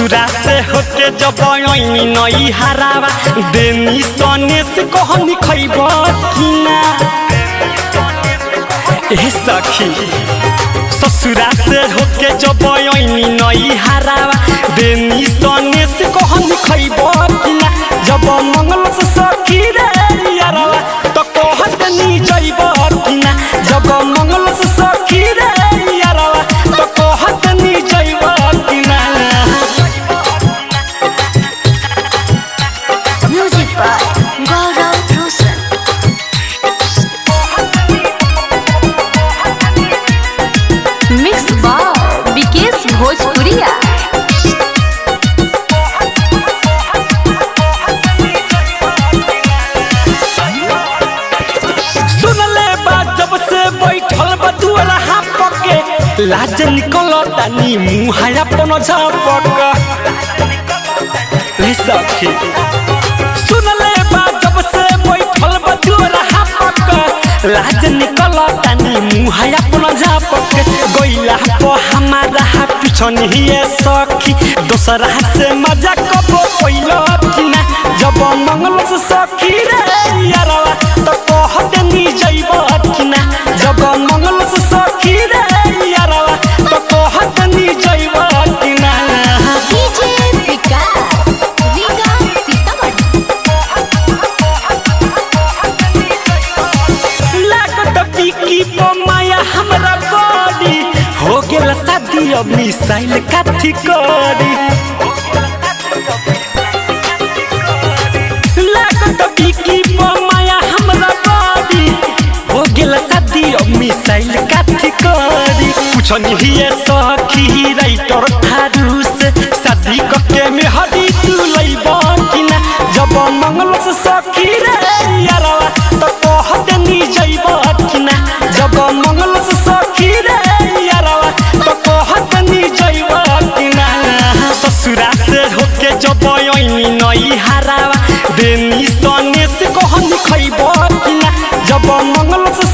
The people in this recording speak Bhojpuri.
ससुरा से होके जब आईनी नई हरावा देनी सने से कहनी खइबो कि ना ए सखी ससुरा से होके जब आईनी नई हरावा देनी सने से कहनी खइबो कि ना जब मंगल से सखी रे यारवा तो कहतनी जइबो कि ना जब मंगल से सखी रे यारवा तो कहतनी जइबो कि ना। Music by Gaurav Roshan. Mixed by Vikesh Bhojpuria. सुनले बात जब से बैठल बदुअला हापके लाज निकल तानी मुँह अपन झापक रे सखी सुनले बात जब से बैठल बदुअला हापक लाज निकल तानी मुँह अपन झापक गइला पो हमारा पिछन ही सखी दोसरा से मजा कबो पहिलो कि ना जब मंगल से सखी रे यारवा तो कहतनी जइबो कि ना जब मंगल से सखी रे यारवा तो कहतनी जइबो कि ना। DJ Vikas, Riga Sitamarhi. लागत बिकी माया हमरा बॉडी हो गेल शादी अब मिसाइल काठी करी लागत बिकी माया हमरा बॉडी हो गेल शादी अब मिसाइल काठी करी पूछनी हिए सखी राइटर थारू से शादी कके में हदी तू लइबो कि ना जब मंगल से सखी रे यारवा तो कहतनी जइबो कि ना जब मंगल से सखी रे यारवा तो कहतनी जइबो कि ना। ससुरा से होके जब आईनी नई हरावा देनी सने से कहनी खइबो कि ना जब मंगल से